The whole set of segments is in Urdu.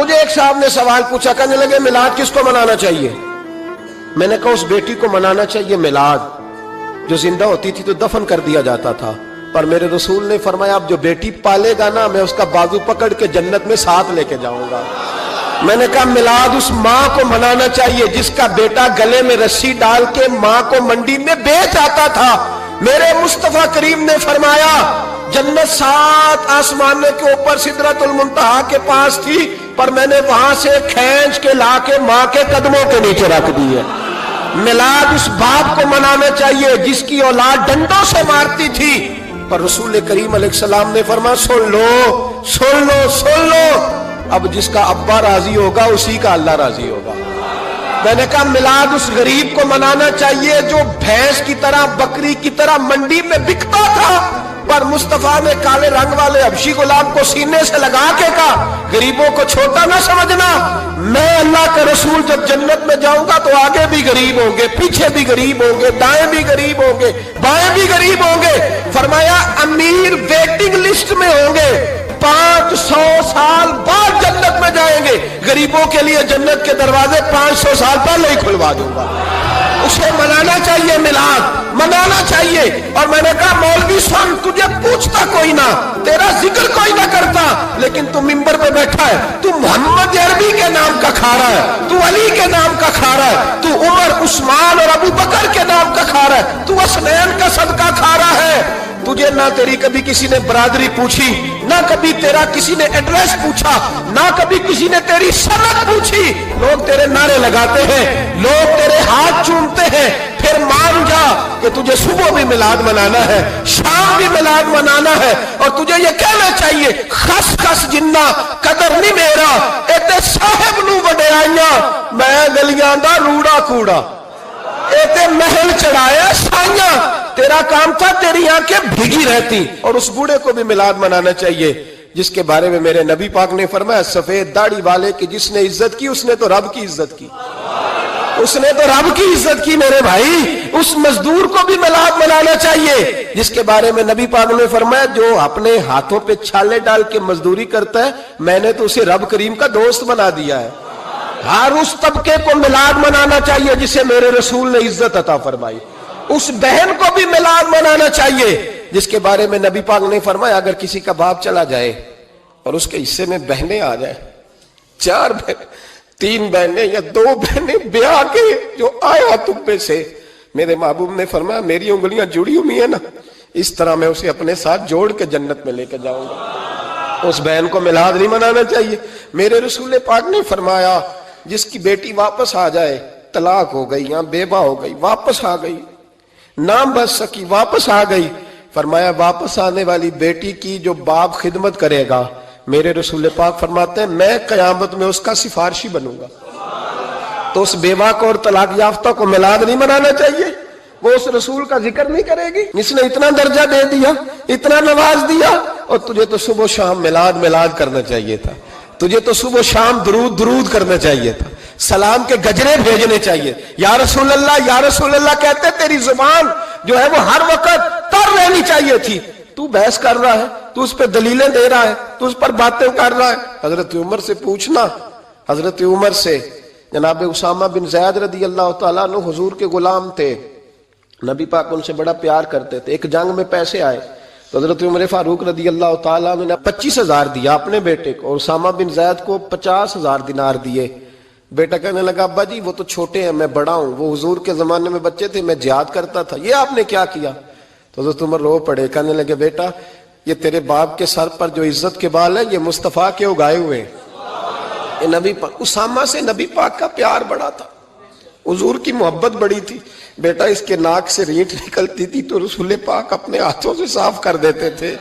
مجھے ایک صاحب نے سوال پوچھا، کہنے لگے میلاد کس کو منانا چاہیے؟ میں نے کہا اس بیٹی کو منانا چاہیے میلاد جو زندہ ہوتی تھی تو دفن کر دیا جاتا تھا، پر میرے رسول نے فرمایا اب جو بیٹی پالے گا نا میں اس کا بازو پکڑ کے جنت میں ساتھ لے کے جاؤں گا۔ میں نے کہا میلاد اس ماں کو منانا چاہیے جس کا بیٹا گلے میں رسی ڈال کے ماں کو منڈی میں بیچ آتا تھا۔ میرے مصطفیٰ کریم نے فرمایا جنت 7 آسمانوں کے اوپر سدرۃ المنتہا کے پاس تھی، پر میں نے وہاں سے کھینچ کے لا کے ماں کے قدموں کے نیچے رکھ دی ہے۔ میلاد اس باپ کو منانا چاہیے جس کی اولاد ڈنڈوں سے مارتی تھی، پر رسول کریم علیہ السلام نے فرمایا سن لو سن لو سن لو، اب جس کا ابا راضی ہوگا اسی کا اللہ راضی ہوگا۔ میں نے کہا میلاد اس غریب کو منانا چاہیے جو بھینس کی طرح بکری کی طرح منڈی میں بکتا تھا، پر مصطفیٰ نے کالے رنگ والے حبشی غلام کو سینے سے لگا کے کہا غریبوں کو چھوٹا نہ سمجھنا، میں اللہ کا رسول جب جنت میں جاؤں گا تو آگے بھی غریب ہوں گے، پیچھے بھی غریب ہوں گے، دائیں بھی غریب ہوں گے، بائیں بھی غریب ہوں گے۔ فرمایا امیر ویٹنگ لسٹ میں ہوں گے، 500 سال بعد جنت میں جائیں گے، غریبوں کے لیے جنت کے دروازے 500 سال پہلے ہی کھلوا دوں گا۔ اسے منانا چاہیے، میلاد منانا چاہیے۔ اور میں نے کہا مولوی سن تجھے پوچھتا کوئی نہ، تیرا ذکر کوئی نہ کرتا، لیکن تو ممبر پہ بیٹھا ہے، تو محمد عربی کے نام کا کھا رہا ہے، تو علی کے نام کا کھا رہا ہے، تو عمر عثمان اور ابو بکر کے نام کا کھا رہا ہے، تو حسنین کا صدقہ کھا رہا ہے۔ تجھے نہ تیری کبھی کسی نے برادری پوچھی، نہ کبھی تیرا کسی نے ایڈریس پوچھا، نہ کبھی کسی نے تیری سند پوچھی، لوگ تیرے نعرے لگاتے ہیں، لوگ تیرے ہاتھ چومتے ہیں، پھر مان جا کہ تجھے صبح بھی میلاد منانا ہے، شام بھی میلاد منانا ہے، اور تجھے یہ کہنا چاہیے خس خس جنہ قدر نہیں میرا ایتے صاحب نو وڈیائیاں میں گلیاں دا روڑا کوڑا، ایتے محل چڑھایا سائیاں، تیرا کام تھا تیری آنکھیں بھیگی رہتی۔ اور اس بوڑھے کو بھی میلاد منانا چاہیے جس کے بارے میں میرے نبی پاک نے فرمایا سفید داڑھی والے کی جس نے عزت کی اس نے تو رب کی عزت کی، اس نے تو رب کی عزت کی میرے بھائی۔ اس مزدور کو بھی میلاد منانا چاہیے جس کے بارے میں نبی پاک نے فرمایا جو اپنے ہاتھوں پہ چھالے ڈال کے مزدوری کرتا ہے میں نے تو اسے رب کریم کا دوست بنا دیا ہے۔ ہر اس طبقے کو میلاد منانا چاہیے جسے میرے رسول نے عزت عطا فرمائی۔ اس بہن کو بھی میلاد منانا چاہیے جس کے بارے میں نبی پاک نے فرمایا اگر کسی کا باپ چلا جائے اور اس کے حصے میں بہنیں آ جائیں، 4 بہنیں، 3 بہنیں یا 2 بہنیں بیاہ کے جو آیا تم پہ سے، میرے محبوب نے فرمایا میری انگلیاں جڑی ہوئی ہیں نا اس طرح میں اسے اپنے ساتھ جوڑ کے جنت میں لے کے جاؤں گا۔ اس بہن کو میلاد نہیں منانا چاہیے۔ میرے رسول پاک نے فرمایا جس کی بیٹی واپس آ جائے، طلاق ہو گئی یا بیوہ ہو گئی، واپس آ گئی، نہ بچ سکی واپس آ گئی، فرمایا واپس آنے والی بیٹی کی جو باپ خدمت کرے گا میرے رسول پاک فرماتے ہیں میں قیامت میں اس کا سفارشی بنوں گا۔ تو اس بیوہ کو اور طلاق یافتہ کو میلاد نہیں منانا چاہیے، وہ اس رسول کا ذکر نہیں کرے گی جس نے اتنا درجہ دے دیا، اتنا نواز دیا، اور تجھے تو صبح و شام میلاد کرنا چاہیے تھا، تجھے تو صبح و شام درود کرنا چاہیے تھا، سلام کے گجرے بھیجنے چاہیے، یا رسول اللہ کہتے تیری زبان جو ہے وہ ہر وقت تر رہنی چاہیے تھی، تو بحث کر رہا ہے، تو اس پہ دلیلیں دے رہا ہے، تو اس پر باتیں کر رہا ہے۔ حضرت عمر سے پوچھنا، حضرت عمر سے، جناب اسامہ بن زید رضی اللہ تعالیٰ عنہ حضور کے غلام تھے، نبی پاک ان سے بڑا پیار کرتے تھے۔ ایک جنگ میں پیسے آئے تو حضرت عمر فاروق رضی اللہ تعالیٰ عنہ نے 25,000 دیا اپنے بیٹے کو، اور اسامہ بن زید کو 50,000 دینار دیے۔ بیٹا کہنے لگا ابا جی وہ تو چھوٹے ہیں میں بڑا ہوں، وہ حضور کے زمانے میں بچے تھے میں جہاد کرتا تھا، یہ آپ نے کیا کیا؟ تو حضرت عمر رو پڑے، کہنے لگے بیٹا یہ تیرے باپ کے سر پر جو عزت کے بال ہیں یہ مصطفیٰ کے اگائے ہوئے ہیں۔ نبی پاک اسامہ سے نبی پاک کا پیار بڑا تھا، حضور کی محبت بڑی تھی۔ بیٹا اس کے ناک سے رینٹ نکلتی تھی تو رسول پاک اپنے ہاتھوں سے صاف کر دیتے تھے،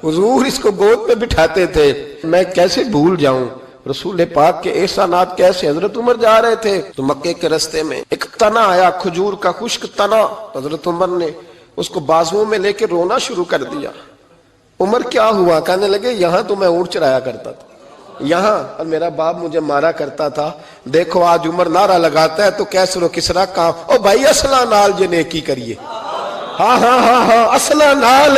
حضور اس کو گود پہ بٹھاتے تھے۔ میں کیسے بھول جاؤں رسول پاک کے احسانات کیسے۔ حضرت عمر جا رہے تھے تو مکے کے رستے میں ایک تنا آیا، کھجور کا خشک تنا، حضرت عمر نے اس کو بازوؤں میں لے کے رونا شروع کر دیا۔ عمر کیا ہوا؟ کہنے لگے یہاں تو میں اونٹ چرایا کرتا تھا، یہاں اور میرا باپ مجھے مارا کرتا تھا، دیکھو آج عمر نعرہ لگاتا ہے تو کیسر و کسرا کام، او بھائی اصلہ نال جے نیکی کریے، ہاں اصلہ نال